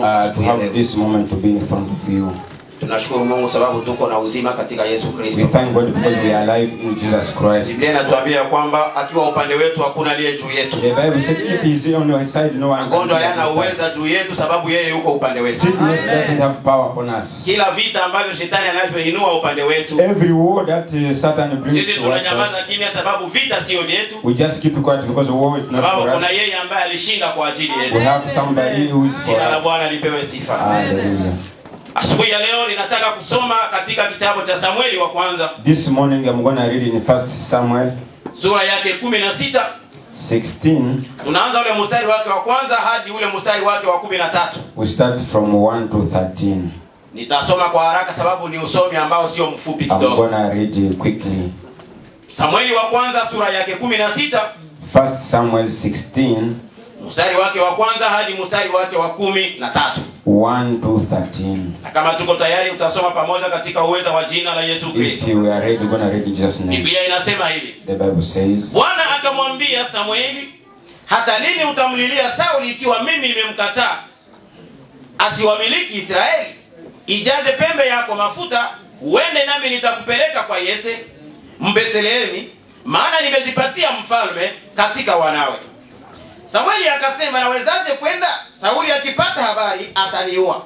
to have this moment to be in front of you. Tunashukuru Mungu sababu tuko na uzima katika Yesu Kristo. We thank God because we are alive in Jesus Christ. Biblia inatuambia kwamba akiwa upande wetu hakuna aliye juu yetu. The Bible says if he is on your side no one. Magonjwa hayana uwezo juu yetu sababu yeye yuko upande wetu. Sickness doesn't have power upon us. Kila vita ambavyo shetani anavyoinua upande wetu, Every war that Satan brings sisi to tunanyamaza us, kimya sababu vita sio vyetu. we just keep quiet because war is not Sababu for us. kuna yeye ambaye alishinda kwa ajili yetu. We have somebody who is for Jina la us. Bwana lipewe sifa. Hallelujah. Asubuhi ya leo ninataka kusoma katika kitabu cha Samueli wa kwanza. This morning I'm going to read in 1 Samuel Sura yake 16. 16. Tunaanza ule mstari wake wa kwanza hadi ule mstari wake wa 13. We start from 1 to 13. Nitasoma kwa haraka sababu ni usomi ambao sio mfupi I'm kidogo. going to read quickly. Samueli wa kwanza sura yake 16. 1 Samuel 16. Mstari wake wa kwanza hadi mstari wake wa 13. 1 to 13. Na kama tuko tayari utasoma pamoja katika uweza wa jina la Yesu Kristo. If you are ready, we're going to read in Jesus' name. Biblia inasema hivi. The Bible says, Bwana akamwambia Samueli, hata lini utamlilia Sauli ikiwa mimi nimemkataa asiwamiliki Israeli? Ijaze pembe yako mafuta, uende nami nitakupeleka kwa Yese Mbethlehemi, maana nimezipatia mfalme katika wanawe. Samueli akasema, nawezaje kwenda? Sauli akipata habari ataniua.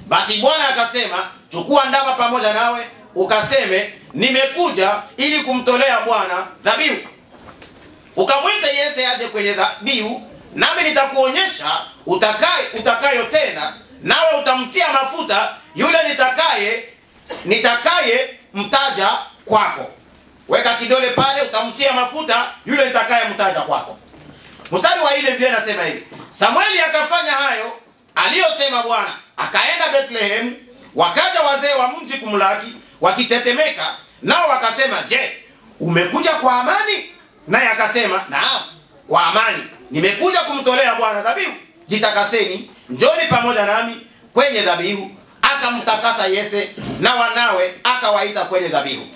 Basi Bwana akasema, chukua ndama pamoja nawe, ukaseme, nimekuja ili kumtolea Bwana dhabihu. Ukamwite Yese aje kwenye dhabihu, nami nitakuonyesha utakayotenda, nawe utamtia mafuta yule nitakaye mtaja kwako. Weka kidole pale, utamtia mafuta yule nitakaye mtaja kwako. Mstari wa 4 Biblia inasema hivi. Samueli akafanya hayo aliyosema Bwana, akaenda Bethlehem. Wakaja wazee wa mji kumlaki wakitetemeka, nao wakasema, je, umekuja kwa amani? Naye akasema, naam, kwa amani. Nimekuja kumtolea Bwana dhabihu. Jitakaseni, njoni pamoja nami kwenye dhabihu. Akamtakasa Yese na wanawe akawaita kwenye dhabihu.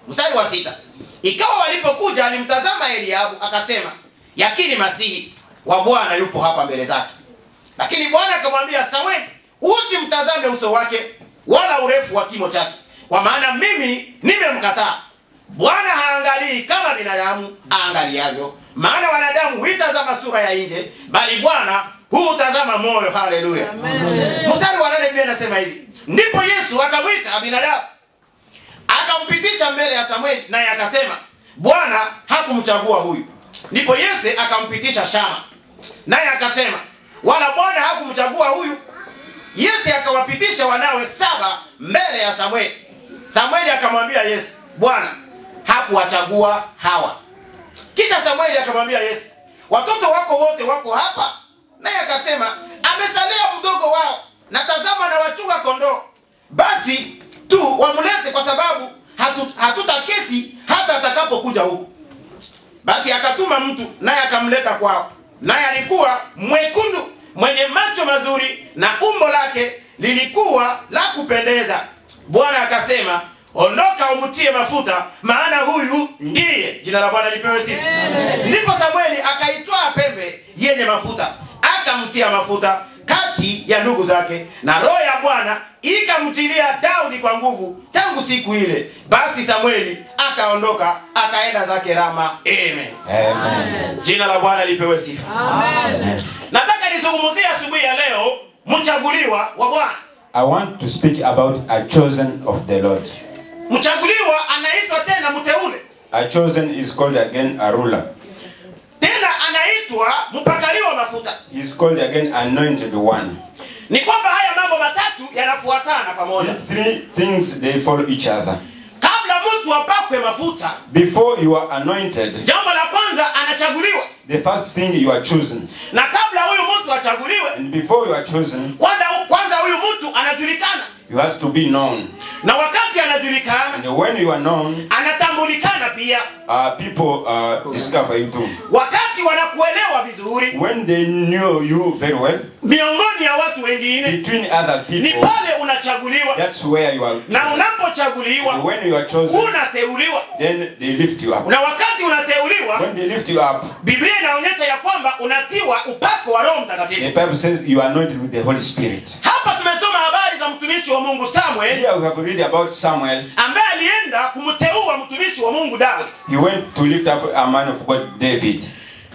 Mstari wa 6. Ikawa walipokuja alimtazama Eliabu akasema, yakini Masihi wa Bwana yupo hapa mbele zake. Lakini Bwana akamwambia Samueli, usimtazame uso wake wala urefu wa kimo chake, kwa maana mimi nimemkataa. Bwana haangalii kama binadamu aangaliavyo, maana wanadamu huitazama sura ya nje, bali Bwana hutazama moyo. Haleluya. Amen. Mstari wa 8 Biblia inasema hivi. Ndipo Yesu akamwita Abinadabu, akampitisha mbele ya Samueli, naye akasema, Bwana hakumchagua huyu. Ndipo Yese akampitisha Shama, naye akasema, wala Bwana hakumchagua huyu. Yese akawapitisha wanawe 7 mbele ya Samueli. Samueli akamwambia Yese, Bwana hakuwachagua hawa. Kisha Samueli akamwambia Yese, watoto wako wote wako hapa? Naye akasema, amesalia mdogo wao, na tazama na wachunga kondoo. Basi tu wamlete, kwa sababu hatutaketi hata atakapokuja huku. Basi akatuma mtu, naye akamleta kwao. Naye alikuwa mwekundu, mwenye macho mazuri, na umbo lake lilikuwa la kupendeza. Bwana akasema, ondoka umtie mafuta, maana huyu ndiye. Jina la Bwana lipewe sifa. Ndipo Samueli akaitwaa pembe yenye mafuta, akamtia mafuta kati ya ndugu zake, na roho ya Bwana ikamtilia Daudi kwa nguvu tangu siku ile. Basi Samueli akaondoka akaenda zake Rama. Amen. Amen. Jina la Bwana lipewe sifa. Amen. Nataka nizungumzie asubuhi ya leo mchaguliwa wa Bwana. I want to speak about a chosen of the Lord. Mchaguliwa anaitwa tena mteule. A chosen is called again a ruler. Tena anaitwa mpakaliwa mafuta. He is called again anointed one. Ni kwamba haya mambo matatu yanafuatana pamoja. The 3 things, they follow each other. Kabla mtu apakwe mafuta, Before you are anointed, jambo la kwanza anachaguliwa. the first thing you are chosen. Na kabla huyu mtu achaguliwe, And before you are chosen, kwanza huyu mtu anajulikana. you have to be known. Na wakati anajulikana, And when you are known, anatambulikana pia. people discover you too. Wakati wanakuelewa vizuri, when they knew you very well, miongoni ya watu wengine, between other ni people, pale unachaguliwa. that's where you are. Na unapochaguliwa, And when you are chosen, unateuliwa. then they lift you up. Na wakati unateuliwa, When they lift you up, Biblia inaonyesha ya kwamba unatiwa upako wa Roho Mtakatifu. the Bible says you are anointed with the Holy Spirit. Hapa tumesoma habari za mtumishi wa Mungu Samuel, Here we have read about Samuel. ambaye alienda kumteua mtumishi wa Mungu Daudi. He went to lift up a man of God, David.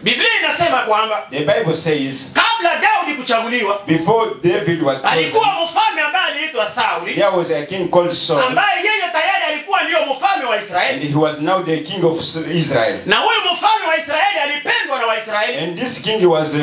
Biblia inasema kwamba The Bible says kabla Daudi kuchaguliwa, before David was chosen, alikuwa mfalme ambaye aliitwa Sauli, there was a king called Saul, ambaye yeye tayari alikuwa ndio mfalme wa and Israeli. he was now the king of Israel. Na huyu mfalme wa Israeli alipendwa na Waisraeli, And this king was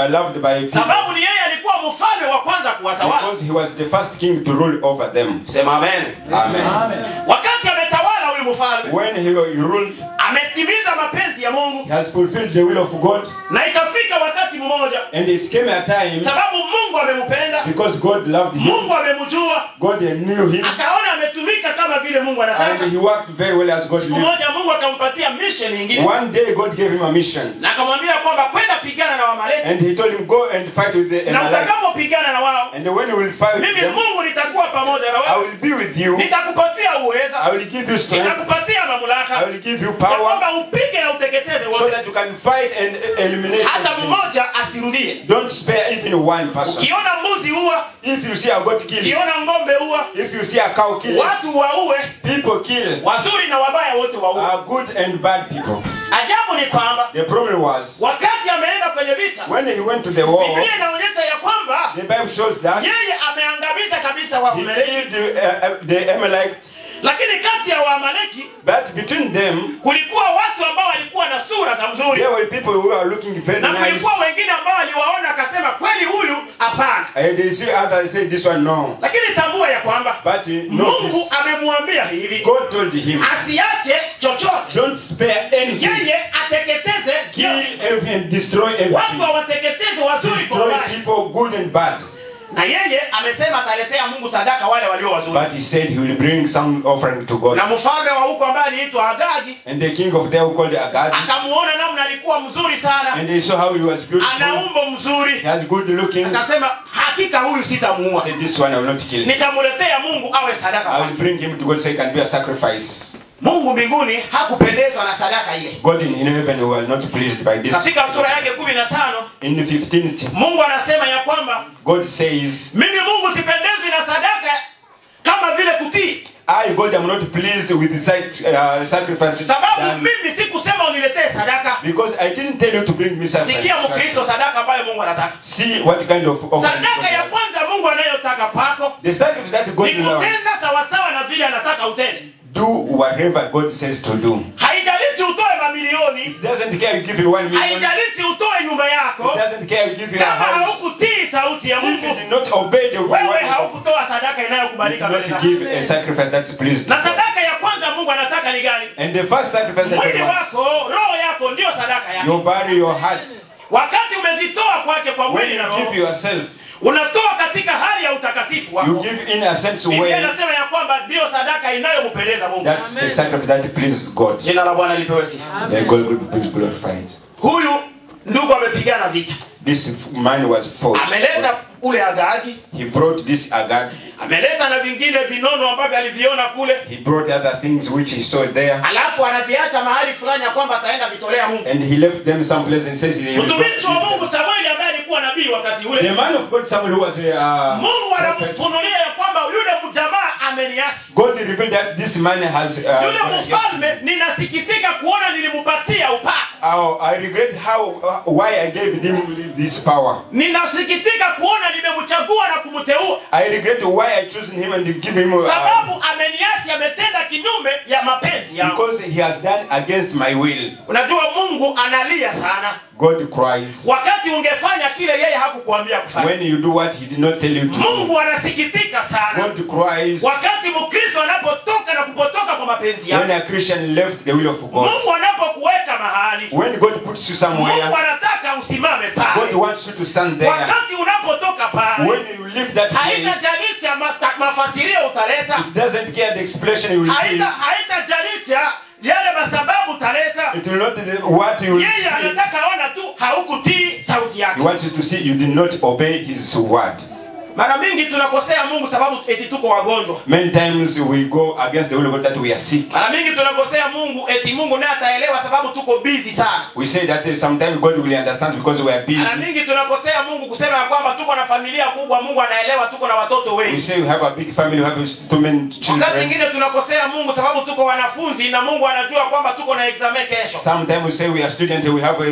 loved by people sababu ni yeye alikuwa mfalme wa kwanza kuwatawala. because he was the first king to rule over them. Sema amen. Amen. Wakati ametawala huyu mfalme, When he ruled, ametimiza mapenzi ya Mungu, he has fulfilled the will of God. na ikafika wakati mmoja, And it came a time, sababu Mungu amempenda, because God loved him, Mungu amemjua, God knew him, akaona ametumika kama vile Mungu anataka. and he worked very well as God Siku lived. moja Mungu akampatia mission nyingine, One day God gave him a mission, na akamwambia kwamba kwenda pigana na Wamaleki, and he told him, go and fight with the na Amalekites. utakapopigana na wao, And when you will fight with mimi them, Mungu nitakuwa pamoja na I wewe, will be with you. nitakupatia uweza, I will give you strength. nitakupatia I mamlaka, will give you ya power kwamba upige na uteketeze so wote, that you can fight and eliminate hata everything. mmoja asirudie. Don't spare even one person. Ukiona mbuzi uwa, If you see a goat kill, ukiona ng'ombe uwa, if you see a cow kill, watu waue, people kill, wazuri na wabaya wote waue. good and bad people. Ajabu ni kwamba The problem was wakati ameenda kwenye vita, when he went to the war, Biblia inaonyesha ya kwamba the Bible shows that yeye ameangamiza kabisa he Waamaleki, killed the Amalekites, lakini kati ya Waamaleki but between them kulikuwa watu ambao walikuwa na sura za mzuri, there were people who are looking very na nice, kulikuwa wengine ambao waliwaona akasema kweli huyu hapana. and they see others say this one no, Lakini tambua ya kwamba but Mungu notice amemwambia hivi, God told him, asiache chochote, don't spare anything, yeye ateketeze kill vyote. everything and destroy Watu everything, hawateketeze wazuri kwa destroy wabaya. people good and bad. Na yeye amesema ataletea Mungu sadaka wale walio wazuri. But he said he will bring some offering to God. Na mfalme wa huko ambaye aliitwa Agagi And the king of there who called Agag, akamuona namna alikuwa mzuri sana, and they saw how he was beautiful, ana umbo he mzuri, has good looking. akasema hakika huyu sitamuua, Said this one I will not kill. nitamletea Mungu awe sadaka I will kwangu. bring him to God so he can be a sacrifice. Mungu mbinguni hakupendezwa na sadaka ile. God in heaven were not pleased by this. Katika sura yake 15 In the 15th, Mungu anasema ya kwamba God says, mimi Mungu sipendezwi na sadaka kama vile kutii, I God am not pleased with the sacrifices sababu done, mimi sikusema uniletee sadaka. because I didn't tell you to bring me Sikia sacrifice. Mkristo, sadaka ambayo Mungu anataka, See what kind of offering sadaka ya God kwanza Mungu anayotaka kwako has. The sacrifice that God ni kutenda wants. sawasawa na vile anataka utende. Do whatever God says to do. Haijalishi utoe mamilioni, He doesn't care you give you 1 million. haijalishi utoe nyumba He yako, doesn't care you give you a kama house. haukutii sauti ya If you Mungu, did not obey the word wewe of God, haukutoa sadaka you inayokubalika did mbele not zake. give a sacrifice that's pleased. Na sadaka ya kwanza Mungu anataka ni gani? And the first sacrifice that Mwili God wants, wako, roho yako ndio sadaka yake. you bury your heart. Wakati umejitoa kwake kwa When mwili you na give roho, yourself, unatoa katika hali ya utakatifu you wako. give in a sense Biblia way. inasema ya kwamba ndio sadaka inayompendeza Mungu. That's the sacrifice that pleases God. Jina la Bwana lipewe sifa. May God be glorified. Huyu ndugu amepigana vita. This man was fought. Ameleta ule Agagi, He brought this Agag. ameleta na vingine vinono ambavyo aliviona kule, He brought other things which he saw there. alafu anaviacha mahali fulani ya kwamba ataenda vitolea Mungu. And he left them someplace and says, he will go Mtumishi wa to Mungu them. Samueli ambaye alikuwa nabii wakati The ule, man of God, Samuel, who was a Mungu prophet, anamfunulia ya kwamba yule mjamaa ameniasi. God revealed that this man has. Yule mfalme, ninasikitika kuona nilimpatia upako. I regret why I gave him this power. Ninasikitika kuona nimemchagua na kumteua, I regret why I chosen him and give him sababu ameniasi, ametenda kinyume ya mapenzi yangu. because he has done against my will. Unajua Mungu analia sana God cries wakati ungefanya kile yeye hakukuambia kufanya. when you do what he did not tell you to do. Mungu anasikitika sana God cries wakati Mkristo anapotoka na kupotoka kwa mapenzi yake. when a Christian left the will of God. Mungu anapokuweka mahali, When God puts you somewhere, Mungu anataka usimame God pale. wants you to stand there. Wakati unapotoka pale, When you leave that place, haitajalisha mafasirio utaleta, it doesn't care the expression you will give. haitajalisha yale masababu taleta. It will not what you Yeye see. anataka aona tu haukutii sauti yake. He wants you to see you did not obey his word. Mara mingi tunakosea Mungu sababu eti tuko wagonjwa. Many times we go against the will of God that we are sick. Mara mingi tunakosea Mungu eti Mungu naye ataelewa sababu tuko busy sana. We say that sometimes God will understand because we are busy. Mara mingi tunakosea Mungu kusema kwamba tuko na familia kubwa, Mungu anaelewa tuko na watoto wengi. We say we have a big family, we have too many children. Wakati mwingine tunakosea Mungu sababu tuko wanafunzi na Mungu anajua kwamba tuko na exam kesho. Sometimes we say we are students, we have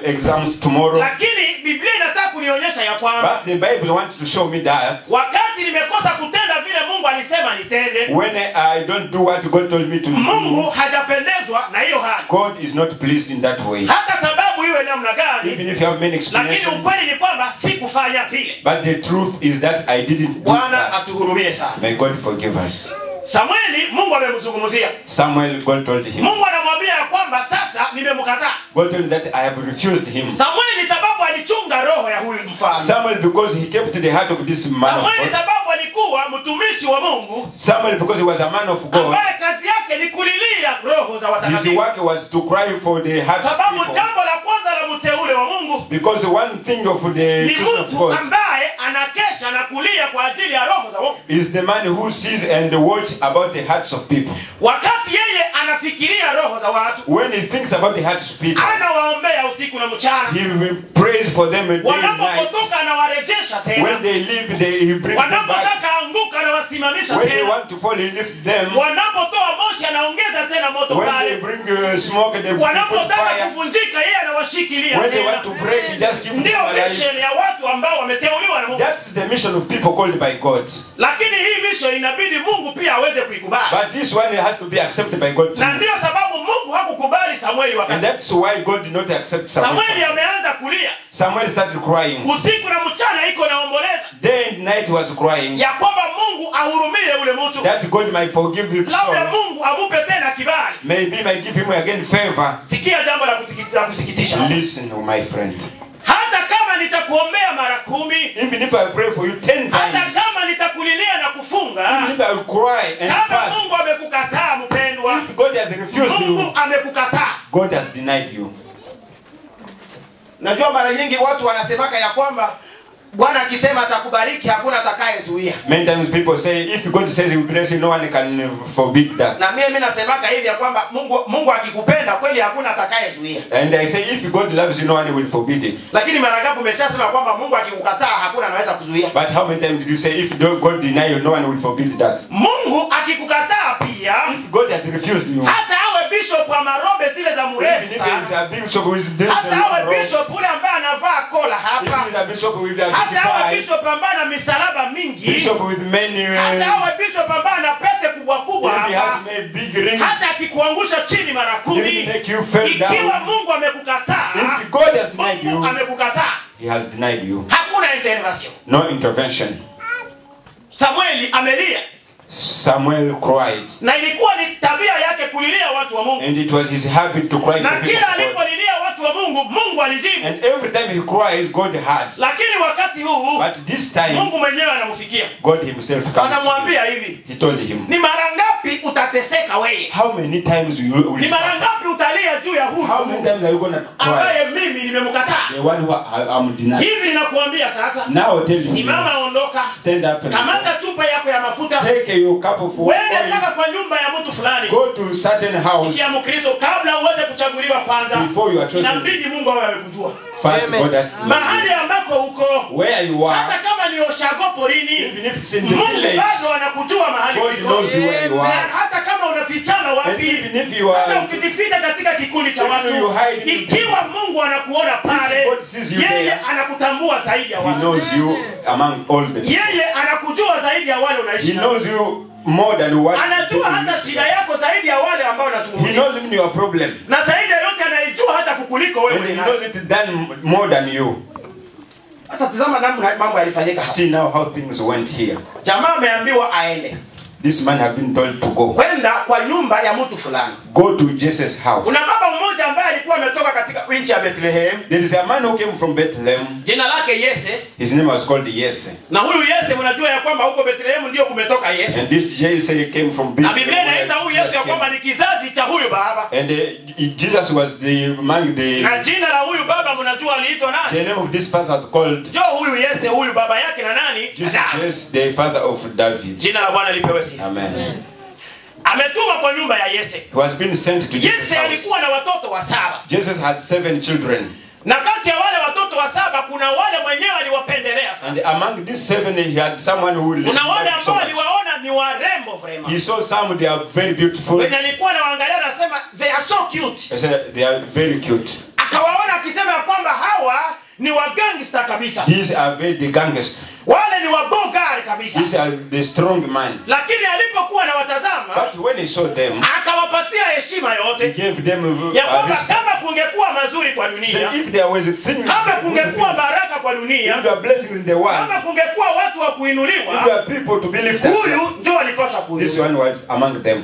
exams tomorrow. Lakini Biblia inataka kunionyesha ya kwamba But the Bible wants to show me that wakati nimekosa kutenda vile Mungu alisema nitende, when I don't do what God told me to do, Mungu hajapendezwa na hiyo hali. God is not pleased in that way. Hata sababu iwe namna gani, Even if you have many lakini explanations, ukweli ni kwamba sikufanya vile. but the truth is that I didn't do Bwana that. atuhurumie sana. May God forgive us. Samueli Mungu amemzungumzia. Samuel, God told him. Mungu anamwambia ya kwamba sasa nimemkataa. God told him that I have refused him. Samueli sababu alichunga roho ya huyu mfalme. Samuel, because he kept the heart of this man of Samueli God. sababu alikuwa mtumishi wa Mungu. Samuel, because he was a man of God. Ambaye kazi yake ni kulilia roho za His watakatifu. work was to cry for the hearts of Sababu people. jambo la kwanza la mteule wa Mungu Because one thing of the ni children of mtu God ambaye anakesha na kulia kwa ajili ya roho za Mungu. is the man who sees and watch about the hearts of people. Wakati yeye anafikiria roho za watu, When he thinks about the hearts of people, anawaombea usiku na mchana. he will praise for them day and night. Wanapotoka anawarejesha tena. When they leave, he brings them back. Wanapotaka anguka anawasimamisha When they tena. want to fall, he lifts them. Wanapotoa moshi anaongeza tena moto When they pale. bring smoke, they put Wanapotaka fire. kuvunjika yeye anawashikilia When they tena. want to break, he just keeps them Ndio alive. mission ya watu ambao wameteuliwa na Mungu. That's the mission of people called by God. Lakini hii mission inabidi Mungu pia aweze kuikubali. But this one has to be accepted by God too. Na ndio sababu Mungu hakukubali Samueli And wakati. that's why God did not accept Samuel. Samueli ameanza kulia. Samuel started crying. Usiku na mchana iko naomboleza Day and night was crying ya kwamba Mungu ahurumie ule mtu. that God might forgive you. Labda Mungu amupe tena kibali. Maybe might give him again favor. Sikia jambo la kusikitisha. Listen, my friend. Hata kama nitakuombea mara 10, Even if I pray for you 10 hata times, kama nitakulilia na kufunga, even if I will cry and kama fast, Mungu amekukataa mpendwa, if God has refused Mungu you, amekukataa. God has denied you. Najua mara nyingi watu wanasemaka ya kwamba Bwana akisema atakubariki hakuna atakayezuia. Many times people say, if God says he will bless you, no one can forbid that. Na mimi nasemaka hivi ya kwamba Mungu akikupenda kweli hakuna atakayezuia. And I say, if God loves you, no one will forbid it. Lakini mara ngapi umeshasema kwamba Mungu akikukataa hakuna anaweza kuzuia? But how many times did you say, if God deny you, no one will forbid that? Mungu akikukataa pia, If God has refused you, hata awe bishop wa marobe zile za even mrefu if sana, it's a bishop with this hata awe bishop ule ambaye anavaa kola hapa, if it's a bishop with a hata awe big bishop ambaye ana misalaba mingi, bishop with many, hata awe bishop ambaye ana pete kubwa kubwa if he hapa, has made big rings, hata akikuangusha chini mara he will 10, make you fall ikiwa down. Mungu amekukataa, If God has denied Mungu you, amekukataa, he has denied you. hakuna intervention. No intervention. Samueli amelia, Samuel cried, na ilikuwa ni tabia yake kulilia watu wa Mungu, and it was his habit to cry na for people kila of God. alipolilia watu wa Mungu, Mungu alijibu. And every time he cries, God heard. Lakini wakati huu But this time, Mungu mwenyewe anamfikia, God himself comes. anamwambia hivi, He told him, ni mara ngapi utateseka wewe? how many times will you Ni mara suffer? ngapi utalia juu ya huyu How many times are you going to cry? ambaye mimi nimemkataa? The one who I'm denying. Hivi ninakuambia sasa, Now tell you, simama, ondoka, stand up and kamata chupa yako ya mafuta, take your cup of wende oil, mpaka kwa nyumba ya mtu fulani. go to a certain house. Ya Mkristo, kabla uweze kuchaguliwa kwanza, Before you are chosen, inabidi Mungu awe amekujua. first God has to know Mahali ambako uko, you. Where you hata are, kama ni Oshago porini, even if it's in the Mungu village, bado anakujua mahali God uliko. knows you where you Na are. hata kama unafichana And wapi, even if you hata are, ukijificha katika kikundi cha even watu, you hide in the ikiwa Mungu anakuona pale, God sees you yeye there, anakutambua zaidi ya He watu. knows you among all the people. Yeye anakujua zaidi ya wale He unaishi nao. knows you more than what Anajua people hata know. shida yako zaidi ya wale ambao He unazungumzia. knows even your problem. Na zaidi ya yote anaijua hata kukuliko And wewe. he knows it done more than you. Sasa tazama namna mambo yalifanyika hapa. See now how things went here. Jamaa ameambiwa aende. this man had been told to go. kwenda kwa nyumba ya mtu fulani. Go to Jesus' house. Kuna baba mmoja ambaye alikuwa ametoka katika nchi ya Bethlehem. There is a man who came from Bethlehem. Jina lake Yese. His name was called Yese. Na huyu Yese mnajua ya kwamba huko Bethlehem ndio kumetoka Yesu. And this Yese came from Na Bethlehem. Biblia inaita huyu Yesu ya kwamba ni kizazi cha huyu baba. And Jesus was among the... Na jina la huyu baba mnajua aliitwa nani? The name of this father was called... Jo huyu Yese, huyu baba yake na nani? Jesus, the father of David. Jina la Bwana lipewe sifa. Amen. Ametuma kwa nyumba ya Yese. He was being sent to Jesus' Yese house. alikuwa na watoto wa 7. Jesus had 7 children. Na kati ya wale watoto wa 7 kuna wale mwenyewe aliwapendelea sana. And among these 7 he had someone who Kuna wale liked so ambao much. aliwaona ni warembo vrema. He saw some, they are very beautiful. Wenye alikuwa anawaangalia anasema they are so cute. He said they are very cute. Akawaona akisema kwamba hawa ni wagangster kabisa. These are very the gangsters. Wale ni wabogari kabisa. These are the strong man. Lakini alipokuwa anawatazama, But when he saw them, akawapatia heshima he yote. gave them Ya kwamba respect. kama kungekuwa mazuri kwa So dunia, if there was a thing, kama kungekuwa baraka kwa if dunia, there are blessings in the world, kama kungekuwa watu wa if kuinuliwa, there are people to be lifted up, huyu ndio alitosha this kuinuliwa. one was among them.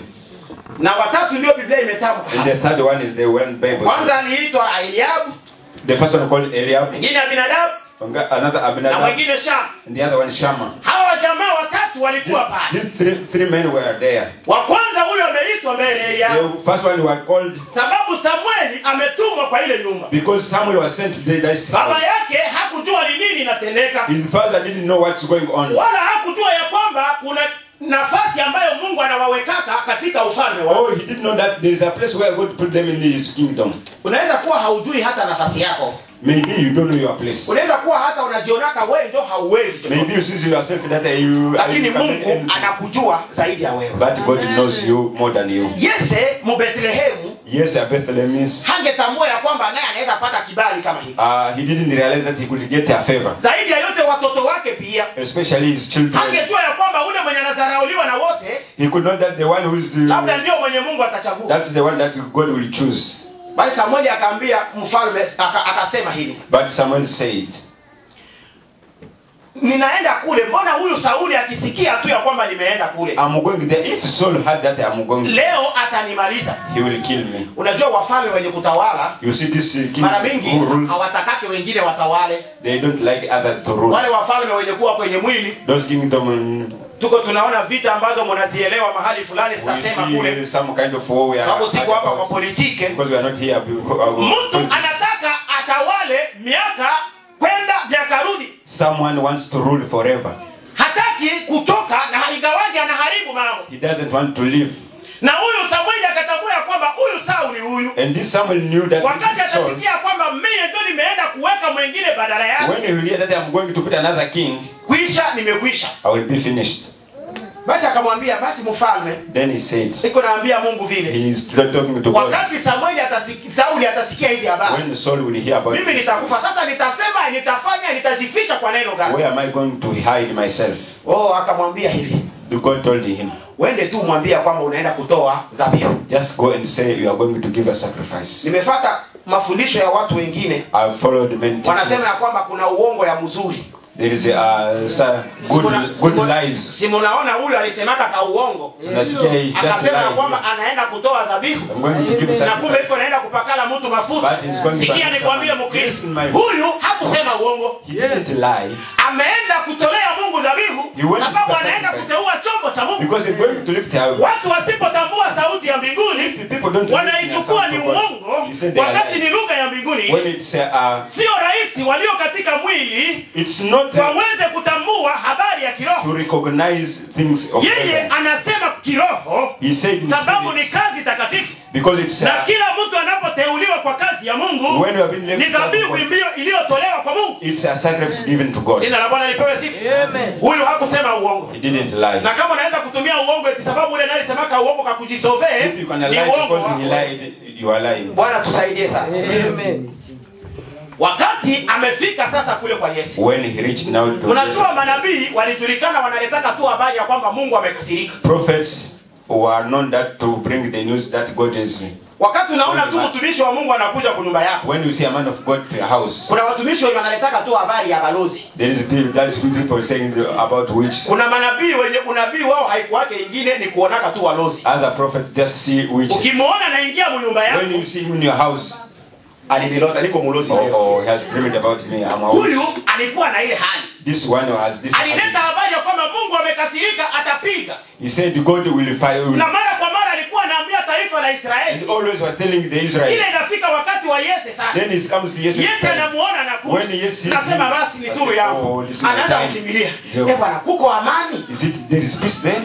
Na watatu ndio Biblia imetamka. And the third one is the one Bible says. Kwanza aliitwa Eliabu, The first one called Eliab, mwingine Abinadab, another na Abinadab, mwingine Shama. and the other one Shammah. Hawa jamaa watatu walikuwa pale. These three men were there. Wa kwanza huyo ameitwa mbele Eliabu, The first one were called sababu Samueli ametumwa kwa ile nyumba. because Samuel was sent to this Baba house. yake hakujua ni nini inatendeka, His father didn't know what's going on. wala hakujua ya kwamba kuna nafasi ambayo Mungu anawawekaka katika ufalme wake. Oh, he didn't know that there is a place where God put them in his kingdom. Unaweza kuwa haujui hata nafasi yako. Maybe you don't know your place. Unaweza kuwa hata unajionaka wewe ndio hauwezi. Maybe you see yourself that you Lakini you can make Mungu anything. anakujua zaidi ya wewe. But God knows you more than you. Yese mu Bethlehemu Yes, a Bethlehemese. hangetambua ya kwamba naye anaweza pata kibali kama hiki. He didn't realize that he could get a favor. Zaidi ya yote watoto wake pia. Especially his children. Hangejua ya kwamba ule mwenye anadharauliwa na wote, He could know that the one who is labda ndio mwenye Mungu atachagua. that's the one that God will choose. Basi Samueli akaambia mfalme akasema hivi. But Samuel said, Ninaenda kule, mbona huyu Sauli akisikia tu ya kwamba nimeenda kule, I'm going there. If Saul had that, I'm going. leo atanimaliza. He will kill me. Unajua wafalme wenye kutawala You see this king mara mingi who rules, hawatakaki wengine watawale. they don't like others to rule. Wale wafalme wenye kuwa kwenye mwili, Those kingdom, tuko tunaona vita ambazo mnazielewa mahali fulani, we sitasema kule see some kind of war we are sababu siko hapa kwa about, politike. because we are not here. Mtu anataka atawale miaka kwenda miaka rudi, Someone wants to rule forever. hataki kutoka, na haligawaji anaharibu mambo. He doesn't want to live. Na huyu Samueli akatambua kwamba huyu Sauli huyu, And this Samuel knew that wakati this Saul, atasikia kwamba mimi ndio nimeenda kuweka mwingine badala yake, when he will hear that I'm going to put another king, kwisha nimekwisha. I will be finished. Basi akamwambia, basi mfalme, Then he said, niko naambia Mungu vile, he is talking to God. wakati Sauli atasikia hizi habari, When Saul will hear about mimi this, nitakufa. Sasa nitasema, nitafanya, nitajificha kwa neno gani? where am I going to hide myself? Oh, akamwambia hivi, God told him, wende tu mwambia kwamba unaenda kutoa dhabihu. just go and say you are going to give a sacrifice. Nimefuata mafundisho ya watu wengine, I've followed many wanasema ya teachers. kwamba kuna uongo ya mzuri. There is good lies. Si munaona ule alisemaka ka uongo, Tunasikia hii, that's a akasema ya lie. kwamba anaenda kutoa dhabihu, I'm going to give a na kumbe sacrifice. iko naenda kupakala mtu mafuta. But he's going to Sikia burn nikwambie someone. Mkristo, Listen, my- huyu hakusema uongo, He didn't lie ameenda kutolea Mungu He dhabihu, went sababu to anaenda sacrifice. kuteua chombo cha Mungu. because he's going to lift her. Watu wasipotambua sauti ya mbinguni, If the people don't wanaichukua ni listen to God, uongo, he said they are wakati lies. ni lugha ya mbinguni. When it's Sio rahisi walio katika mwili it's not waweze kutambua habari ya to kiroho. recognize things of Yeye heaven. anasema kiroho He said in sababu ni spirit, kazi takatifu, because it's na kila mtu anapoteuliwa kwa kazi ya Mungu when you have been ni left dhabihu out, iliyotolewa kwa Mungu. it's a sacrifice given to God. Jina la Bwana lipewe sifa. Amen. Huyu hakusema uongo. He didn't lie. Na kama unaweza kutumia uongo eti sababu ule naye semaka uongo kwa kujisovee, If you can ni lie uongo because he wako. lied, you are lying. Bwana tusaidie sana. Amen. Wakati amefika sasa kule kwa Yesu. When he reached now to Unajua Jesus, manabii walijulikana wanaletaka tu habari ya kwamba Mungu amekasirika. prophets were known that to bring the news that God is Wakati unaona tu mtumishi wa Mungu anakuja kwa nyumba yako. When you see a man of God to your house. Kuna watumishi wengi wanaletaka tu habari ya balozi. There is people saying about witches. Kuna manabii wenye unabii wao haikuwake ingine ni kuonaka tu walozi. Other prophets just see witches. Ukimuona anaingia kwa nyumba yako. When you see him in your house. Alinilota niko mulozi leo. Oh, he has dreamed about me. Huyu alikuwa na ile hali. This one has this. Alileta habari ya kwamba Mungu amekasirika atapiga. He said God will fire. Na mara kwa mara alikuwa anaambia taifa la Israeli. And always was telling the Israel. Ile inafika wakati wa Yese sasa. Then it comes to Yese. Yese anamuona anakuja. When Yese nasema basi ni turu yangu. Anaanza kukimbilia. Bwana kuko amani. Is it there is peace there?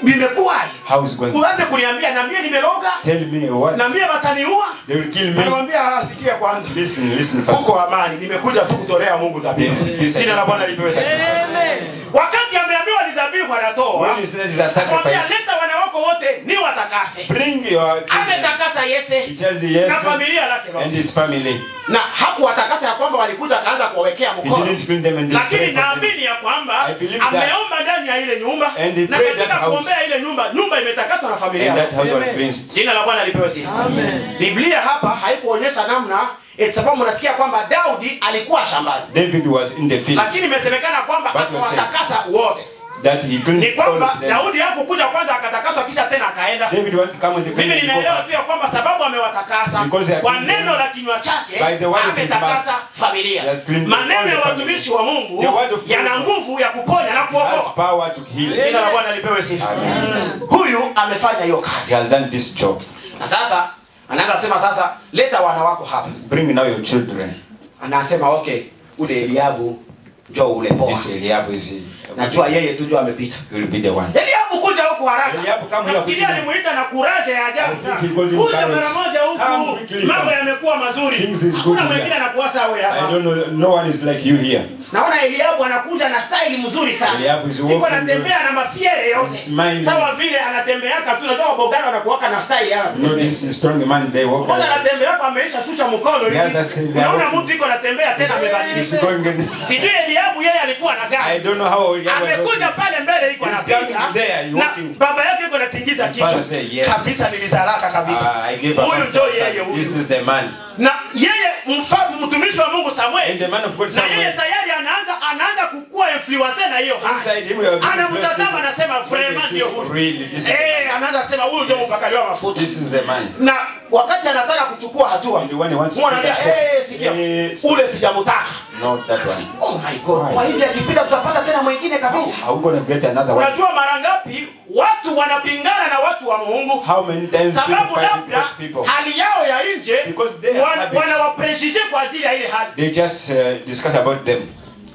Bimekuwaje? How is going? Uanze kuniambia niambie nimeloga? Tell me what? Niambie wataniua? They will kill me. Niambia asikia kwanza. Listen first. Kuko amani. Nimekuja tu kutolea Mungu dhabihu. Jina la Bwana lipewe sifa. Amen. Wakati ameambiwa ni dhabihu anatoa. When he says it's a sacrifice. Leta wanawako wote ni watakase. Bring your ametakasa Yese. He tells Yese na familia lake and his family. Na hakuwatakasa ya kwamba walikuja akaanza kuwawekea mkono. Lakini naamini ya kwamba ameomba ndani ya ile nyumba na katika kuombea ile nyumba imetakaswa na familia. And that house was cleansed. Jina la Bwana lipewe sifa. Amen. Biblia hapa haikuonyesha namna sababu mnasikia kwamba Daudi alikuwa shambani. David was in the field. Lakini imesemekana kwamba akawatakasa wote. That he couldn't. Ni kwamba Daudi hakukuja kwanza akatakaswa kisha tena akaenda. David wanted to come in the field. Mimi ninaelewa tu ya kwamba sababu amewatakasa kwa neno la kinywa chake ametakasa familia. Maneno ya watumishi wa Mungu yana nguvu ya kuponya na kuokoa. Power to heal. Jina la Bwana lipewe sifa. Huyu amefanya hiyo kazi. He has done this job. Na sasa anaanza sema sasa leta wana wako hapa. Bring now your children. Anasema okay, ule Eliabu njoo ule poa. This Eliabu is najua yeye tu ndio amepita. He will be the one. Eliabu kuja huko haraka. Eliabu kama huyo kuja alimuita na kuraje ya ajabu sana. Kuja mara moja huko. Mambo yamekuwa mazuri. Hakuna mwingine anakuwa sawa hapa. I don't know, no one is like you here. Naona Eliabu anakuja na style mzuri sana. Eliabu is walking. Yuko anatembea na mafiere yote. Sawa vile anatembeaka tu najua Bogano anakuwaka na style yake. No, this strong man they walk. Kwanza anatembea kwa ameisha shusha mkono hivi. Naona mtu yuko anatembea tena amebadilika. Sijui Eliabu yeye alikuwa na gari. I don't know how Eliabu. Amekuja pale mbele yuko anapiga. Na baba yake yuko anatingiza kichwa. Kabisa nilizaraka kabisa. Huyu ndio yeye. This is the man. Na yeye mtumishi wa Mungu Samuel. And the man of God Samuel. Na yeye tayari anaanza kukua influence na hiyo. Anamtazama anasema Freeman ndio huyu. Anaanza sema huyu ndio mpakaliwa mafuta. This is the man. Na wakati anataka kuchukua hatua. Mwanambia sikia. Ule sijamtaka. Not that one. Oh my God. Kwa hivyo akipita tutapata tena mwingine kabisa. How going to get another one? Unajua mara ngapi watu wanapingana na watu wa Mungu? How many times sababu labda hali yao ya nje wanawaprejije kwa ajili ya ile hali. They just discuss about them.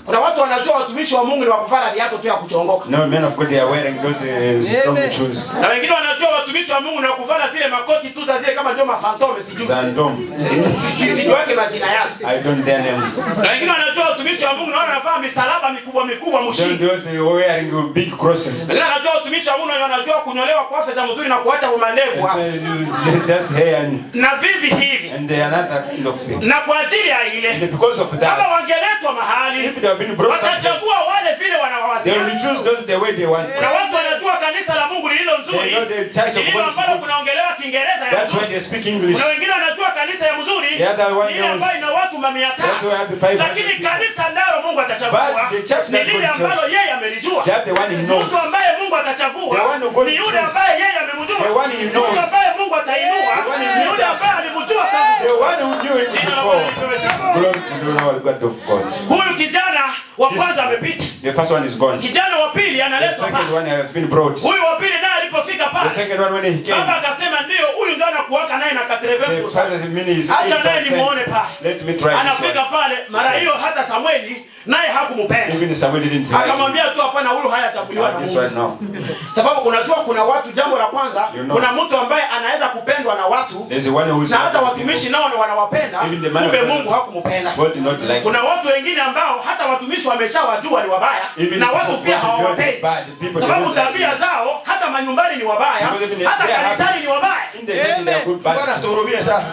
Kuna watu wanajua watumishi wa Mungu ni wakufanya viatu tu ya kuchongoka. No, men of God they are wearing those strong shoes. Na wengine wanajua watumishi wa Mungu ni wakufanya zile makoti tu za zile kama ndio mafantome sijui. Zandom. Sijui wake majina yao. I don't their names. Na wengine wanajua watumishi wa Mungu naona wanavaa misalaba mikubwa mshindi. They are wearing big crosses. Wengine wanajua watumishi wa Mungu wanajua kunyolewa kwa fedha mzuri na kuacha mandevu hapo. Just hair na vivi hivi. And they are not that kind of people. Na kwa ajili ya ile. Because of that. Kama wangeletwa mahali watachagua wale vile wanawawazia. They will choose those the way they want. Na watu wanajua kanisa la Mungu lililo nzuri. Hilo ambalo kunaongelewa Kiingereza ya. That's why they speak English. Na wengine wanajua kanisa ya mzuri. Ile ambayo ina watu 500. Lakini kanisa nalo Mungu atachagua. Ni lile ambalo yeye amelijua. Mtu ambaye Mungu atachagua. Ni yule ambaye yeye amemjua. Mtu ambaye Mungu atainua. Ni yule ambaye alimjua tangu. The one who knew it before. Glory to the Lord God of God. Huyu kijana wa kwanza amepita. The first one is gone. Kijana wa pili analetwa hapa. The second one has been brought. Huyu wa pili naye alipofika pale. The second one when he came. Baba akasema ndio huyu ndio anakuwaka naye na katrevempo. The father's meaning acha naye nimuone pale. Let me try. Anafika pale mara hiyo hata Samueli naye hakumpenda. Even Samuel didn't like. Akamwambia tu hapana huyu hayachaguliwa na Mungu. Sababu unajua kuna watu jambo la kwanza kuna mtu ambaye anaweza kupendwa na watu. Na hata watumishi nao wanawapenda. Kumbe Mungu hakumpenda. Kuna watu wengine ambao hata watumishi wameshawajua ni wabaya na watu pia hawawapendi. Sababu tabia zao hata manyumbani ni wabaya, hata kanisani ni wabaya. Bwana tuhurumie sana.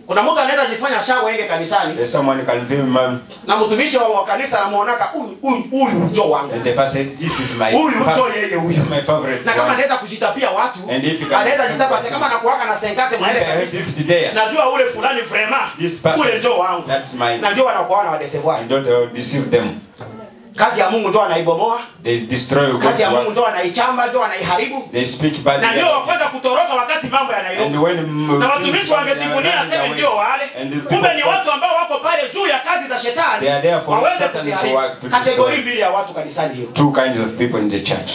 Kuna mtu anaweza jifanya shago yeye kanisani. There's someone who can feel man. Na mtumishi wa kanisa anamuonaka huyu mjo wangu. And the pastor said, this is my huyu is my favorite. Na kama anaweza kujitapia watu, anaweza jitapa kama anakuwaka na sengate mwele kabisa. Najua ule fulani vraiment. Ule mjo wangu. That's mine. Najua wanakuwa na wadesevoir. And don't deceive them. Kazi ya Mungu ndio anaibomoa. They destroy God's work. Kazi ya Mungu ndio anaichamba, ndio anaiharibu. They speak bad. Na ndio wakwanza kutoroka wakati mambo yanainuka. Na watumishi wangejivunia sema ndio wale. Kumbe ni watu ambao wako pale juu ya kazi za shetani. Waweza kuziharibu. Kategori mbili ya watu kanisani hiyo. Two kinds of people in the church.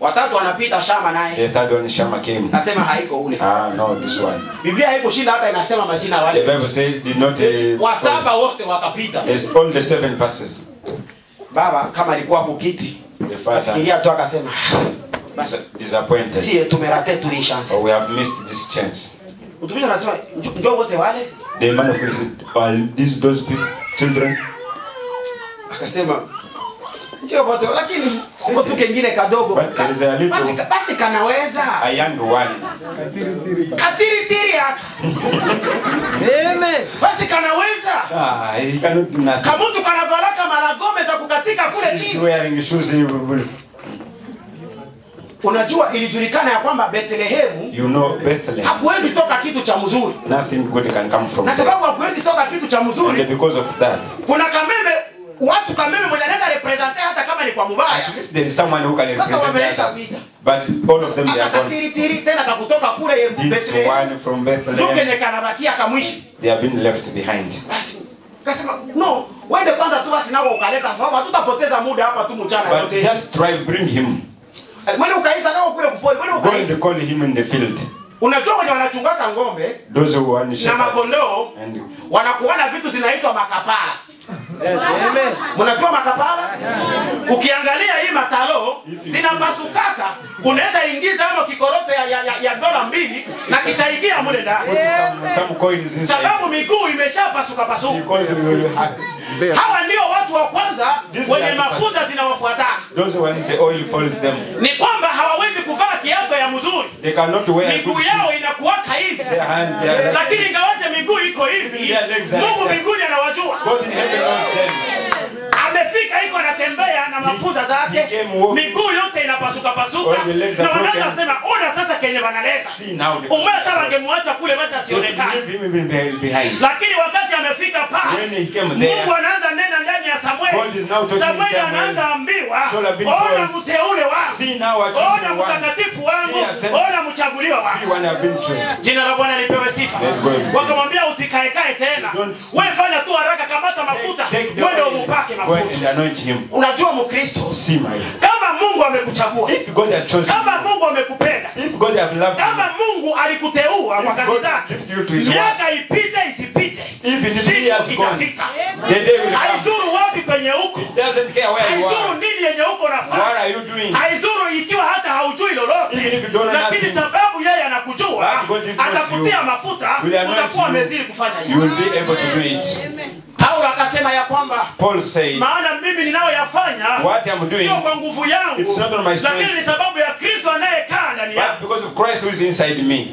Watatu wanapita Shama naye. The third one Shama came. Nasema haiko ule. No, this one. Biblia haiko shinda hata inasema majina wale. The Bible said did not wasaba wote wakapita. There's all the 7 passes. Baba kama alikuwa kukiti. Fikiria tu akasema disappointed. Si tumerate tu hii chance. We have missed this chance. Mtumishi anasema njoo wote wale. The man of God said all those people children. Akasema njoo wote lakini uko tu kingine kadogo. Basi kanaweza. A young one. Katiri haka. Amen. Basi kanaweza. He cannot do nothing. Kama mtu kanavalaka malagome za kukatika kule chini. Wearing shoes. Unajua ilijulikana ya kwamba Bethlehem, you know Bethlehem, hakuwezi toka kitu cha mzuri. Nothing good can come from. Na sababu hakuwezi toka kitu cha mzuri. And because of that. Kuna kameme watu kameme mwenye anaweza represent hata kama ni kwa mbaya. At least there is someone who can represent others. But all of them they are gone. Tena kakutoka kule Bethlehem. One from Bethlehem. Ndio kanabakia kamwishi. They have been left behind. Kasema no, wende kwanza tu basi nao ukaleta sababu hatutapoteza muda hapa tu mchana yote. Just try bring him. Mwende ukaita nao kule kuponi, mwende ukaita. Go and call him in the field. Unajua wenye wanachungaka ngombe, those who want shepherd, na makondoo, wanakuona vitu zinaitwa makapala. Amen. Mnajua makapala? Ukiangalia hii matalo zinapasukaka, unaweza ingiza hapo kikoroto ya $2 na kitaingia mule ndani. Some coins inside. Sababu miguu imeshapasuka pasuka. Hawa ndio watu wa kwanza wenye mafuta zinawafuata. Those when the oil follows them. Ni kwamba hawawezi kuvaa kiatu ya mzuri. They cannot wear miguu yao inakuwaka hivi. Lakini ingawaje miguu iko hivi, Mungu mbinguni anawajua. God in heaven knows them. Amefika iko anatembea na mafuta zake. Miguu yote inapasuka pasuka. Na wanaanza sema ona sasa kenye wanaleta. Umeta wangemwacha kule basi asionekane. Lakini wakati amefika pale, Mungu anaanza nena ndani ya Samuel. Samuel anaanza ambiwa, ona mteule wangu, ona mtakatifu wangu, ona mchaguliwa wangu. Jina la Bwana lipewe sifa. Wakamwambia usikae tena. Wewe fanya tu haraka, kamata mafuta, wewe umupake mafuta. Unajua Mkristo, kama Mungu amekuchagua, kama Mungu amekupenda, kama Mungu alikuteua kwa kazi zake, miaka ipite isipite, itafika. Haizuru wapi kwenye huko, haizuru nini yenye huko nafanya, haizuru ikiwa hata haujui lolote, lakini sababu yeye anakujua, atakutia mafuta, utakuwa umezidi kufanya hivyo. Paulo akasema ya kwamba maana mimi ninayoyafanya sio kwa nguvu yangu, lakini ni sababu ya Kristo anayekaa ndani yangu. Because of Christ who is inside me.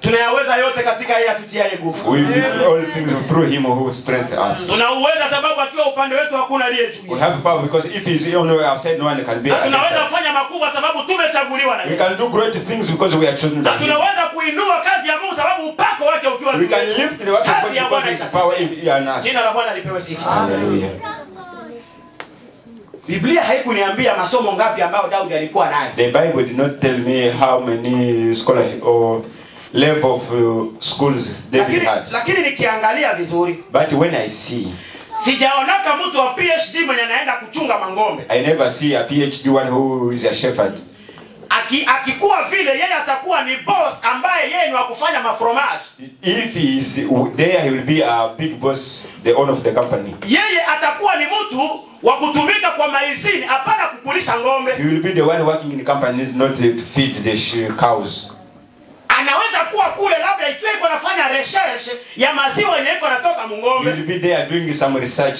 Tunayaweza yote katika yeye atutiaye nguvu. We do all things through him who strengthens us. Tunaweza sababu akiwa upande wetu hakuna aliye juu. We have power because if he is on our side no one can be. Tunaweza kufanya makubwa sababu tumechaguliwa na yeye. We can do great things because we are chosen by him. Tunaweza kuinua kazi ya Mungu sababu upako wake ukiwa juu. We can lift the work of God because his power is in us. Jina la Bwana lipewe sifa. Hallelujah. Biblia haikuniambia masomo ngapi ambayo Daudi alikuwa nayo. The Bible did not tell me how many scholarship or level of schools David had. Lakini nikiangalia vizuri, but when I see, sijaonaka mtu wa PhD mwenye anaenda kuchunga mangombe. I never see a PhD one who is a shepherd. Akikuwa vile yeye atakuwa ni boss ambaye yeye ni wa kufanya mafromage. If he is there he will be a big boss, the owner of the company. Yeye atakuwa ni mtu wa kutumika kwa maizini, hapana kukulisha ngombe. He will be the one working in companies, not to feed the cows. Anaweza kuwa kule labda ikiwa iko nafanya research ya maziwa yenye iko natoka mngombe. He will be there doing some research.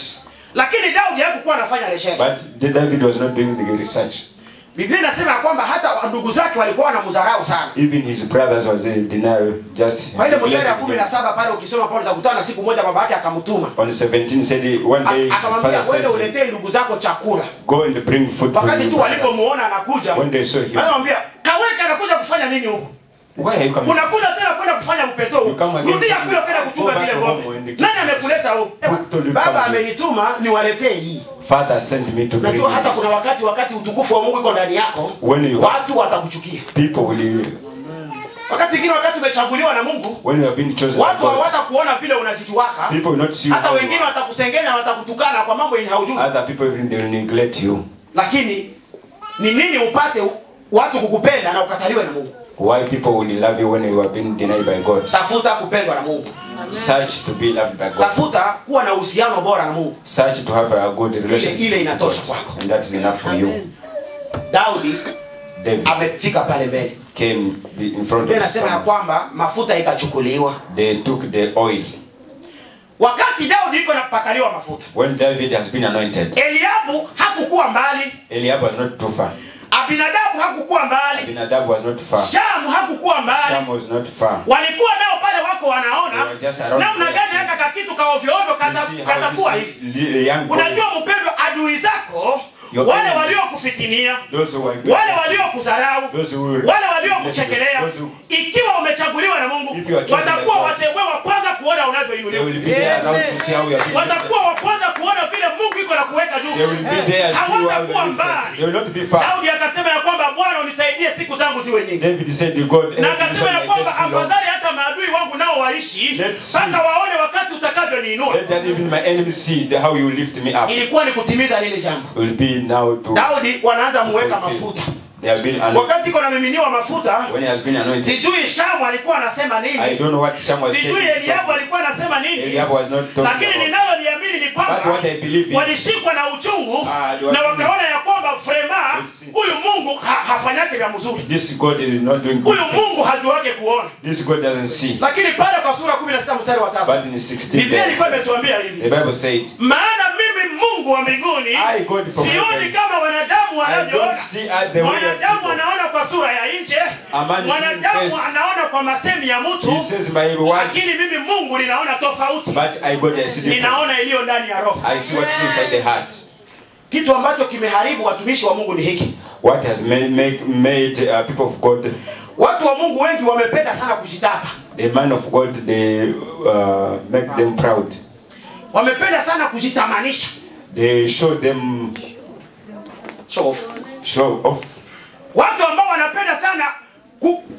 Lakini Daudi hakuwa anafanya research. But David was not doing the research. Biblia inasema kwamba hata ndugu zake walikuwa wanamdharau sana. Even his brothers was denial just. Kwa ile mstari wa 17 pale ukisoma Paulo utakutana siku moja baba yake akamtuma. On 17 said one day his father said, "Wewe uletee ndugu zako chakula." Go and bring food to wakati tu walipomuona anakuja, when they saw him, anamwambia, "Kaweka anakuja kufanya nini huko? Why are you coming? Unakuja tena kwenda kufanya upeto huko. Rudia kule kwenda kuchunga zile ng'ombe. Nani amekuleta huko?" Baba amenituma niwaletee hii. Father sent me to bring. Najua hata kuna wakati utukufu wa Mungu uko ndani yako, watu watakuchukia. People will. Wakati mwingine wakati umechaguliwa na Mungu, when you have been chosen, watu hawatakuona vile unajichuaka. People will not see you. Hata wengine watakusengenya, watakutukana kwa mambo yenye haujui. Other people even they will neglect you. Lakini ni nini upate watu kukupenda na ukataliwe na Mungu? Why people will love you when you have been denied by God? Tafuta kupendwa na Mungu. Search to be loved by God. Tafuta kuwa na uhusiano bora na Mungu. Search to have a good relationship. Ile inatosha kwako. And that is enough for you. Daudi amefika pale mbele. Came in front of us. Anasema ya kwamba mafuta ikachukuliwa. They took the oil. Wakati Daudi yuko anapakaliwa mafuta. When David has been anointed. Eliabu hakukuwa mbali. Eliab was not too far. Abinadabu hakukuwa mbali. Abinadab was not far. Shamu hakukuwa mbali. Sham was not far. Walikuwa nao pale wako wanaona namna gani haka kakitu ka ovyo ovyo katakuwa hivi. Unajua mpendwa, adui zako wale waliokufitinia, wale waliokudharau, wale waliokuchekelea, ikiwa umechaguliwa na Mungu, watakuwa watewe wa kwanza kuona unavyoinuliwa. Watakuwa wa kwanza kuona vile Mungu yuko na kuweka juu. Hawatakuwa mbali. Daudi akasema ya kwamba Bwana unisaidie siku zangu ziwe nyingi. David said God, na akasema ya kwamba afadhali hata maadui wangu nao waishi mpaka waone wakati utakavyoniinua. Let that even my enemies see how you lift me up. Ilikuwa ni kutimiza lile jambo. Will be now to Daudi wanaanza muweka mafuta. They have been wakati kuna miminiwa mafuta, when he has been anointed, sijui Shamu alikuwa anasema nini. I don't know what Shamu was saying. Sijui Eliabu alikuwa anasema nini. Eliabu was not talking. Lakini ninaloliamini ni kwamba walishikwa na uchungu na wakaona ya kwamba frema huyu Mungu hafanyake vya mzuri. This God is not doing good. Huyu Mungu hajuake kuona. This God doesn't see. Lakini pale kwa sura 16 mstari wa 3. But in 16 Biblia ilikuwa imetuambia hivi. The Bible said, maana mimi Mungu wa mbinguni sioni kama wanadamu wanavyoona. Wanadamu wanaona kwa sura ya nje. Wanadamu anaona kwa masemi ya mtu. Lakini mimi Mungu ninaona tofauti. Ninaona iliyo ndani ya roho. I see what is inside the heart. Kitu ambacho kimeharibu watumishi wa Mungu ni hiki. What has made people of God, watu wa Mungu wengi wamependa sana kujitapa. The man of God, they make them proud. Wamependa sana kujitamanisha. They show them show off. Watu ambao wanapenda sana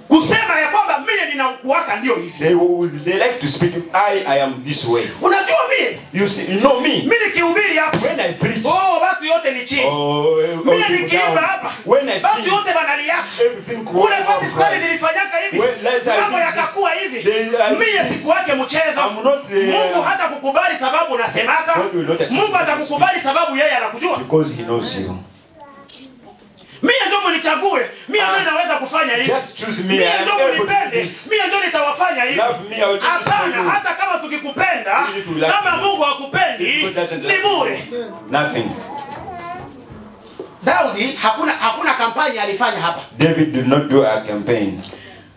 kusema ya kwamba mimi ninakuwaka ndio hivi. They like to speak, I am this way. Unajua mimi? You know me. Mimi nikihubiri hapa. When I preach. Watu yote ni chini. Mimi nikiimba hapa. Watu yote wanalia. Kule fati fulani nilifanyaka hivi. Mambo yakakuwa hivi. Mimi siku yake mchezo. Mungu hata kukubali sababu unasemaka. Mungu atakukubali sababu yeye anakujua. Because he knows you. Mimi ndio mnichague. Mimi ndio naweza kufanya hivi. Just choose me. Mimi ndio mnipende. Mimi ndio nitawafanya hivi. Hapana, hata kama tukikupenda, kama Mungu hakupendi, ni bure. Nothing. Daudi hakuna kampani alifanya hapa. David did not do a campaign.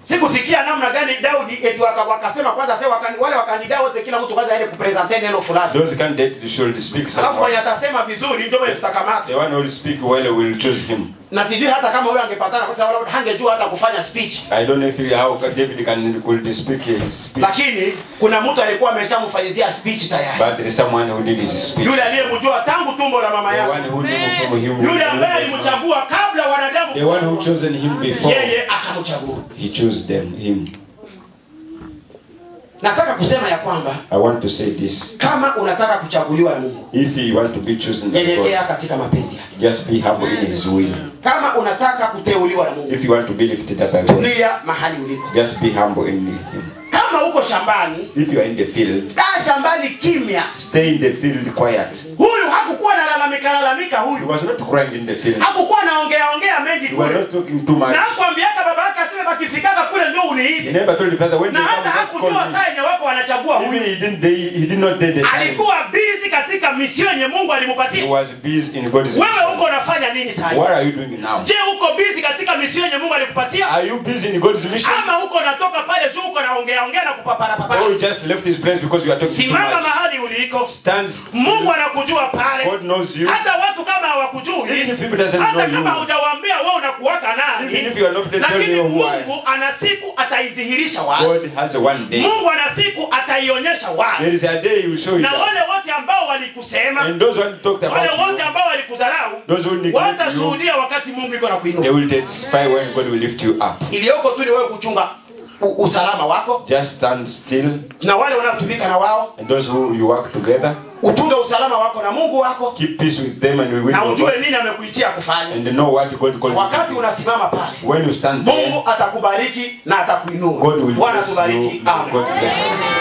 Sikusikia namna gani Daudi eti wakasema kwanza wale wakandida wote kila mtu kwanza aende kupresenter neno fulani. Those candidates should speak something. Alafu atasema vizuri ndio tutakamata. The one who will speak well will choose him. Na sijui hata kama huyo angepatana kwa sababu hangejua hata kufanya speech. I don't know how David could speak his speech. Lakini kuna mtu alikuwa ameshamfanyizia speech tayari. But there is someone who did his speech. Yule aliyemjua tangu tumbo la mama yake. The one who knew from him. Yule ambaye alimchagua kabla wanadamu. The one who chosen him before. Yeye akamchagua. He chose him. Nataka kusema ya kwamba I want to say this. Kama unataka kuchaguliwa na Mungu, if you want to be chosen by God, nyenyekea katika mapenzi yake. Just be humble in his will. Kama unataka kuteuliwa na Mungu, if you want to be lifted up by God, tulia mahali uliko. Just be humble in him. Kama uko shambani, if you are in the field, kaa shambani kimya. Stay in the field quiet. Huyu hakukuwa analalamika huyu. He was not crying in the field. Hakukuwa anaongea mengi kule. He was not talking too much. Na hakuambiaka baba yake aseme bakifikaka kule ndio uniibe. He never told the father when they come. Na hata hakujua saa yenye wako wanachagua huyu. He did not date the time. Alikuwa busy katika katika mission yenye Mungu alimpatia. He was busy in God's Wewe mission. uko unafanya nini sasa? What are you doing now? Je, uko busy katika mission yenye Mungu alikupatia? Are you busy in God's mission? Ama uko natoka pale juu uko naongea na kupapara papara? Or you just left this place because you are talking too Simama much? mahali uliko. Stand. Mungu anakujua pale. God knows you. Hata watu kama hawakujui, Even if people doesn't hata know kama you. hujawaambia wewe unakuwaka nani, Even if you are not telling lakini you who I am. Mungu ana siku ataidhihirisha wazi. God has a one day. Mungu ana siku ataionyesha wazi. There is a day he will show you Na that. wale wote ambao walikusema, And those who talked wale about wote you, ambao walikudharau, those who neglect you, watashuhudia wakati Mungu iko na they kuinua. will testify when God will lift you up. Iliyoko tu ni wewe kuchunga usalama wako, Just stand still. na wale wanaotumika na wao, And those who you work together, uchunge usalama wako na Mungu wako, keep peace with them and we will na know ujue God. nini amekuitia kufanya. And know what God called you Wakati to do. unasimama pale, When you stand there, Mungu atakubariki na atakuinua. God will Bwana bless akubariki. you. Amen. God bless us.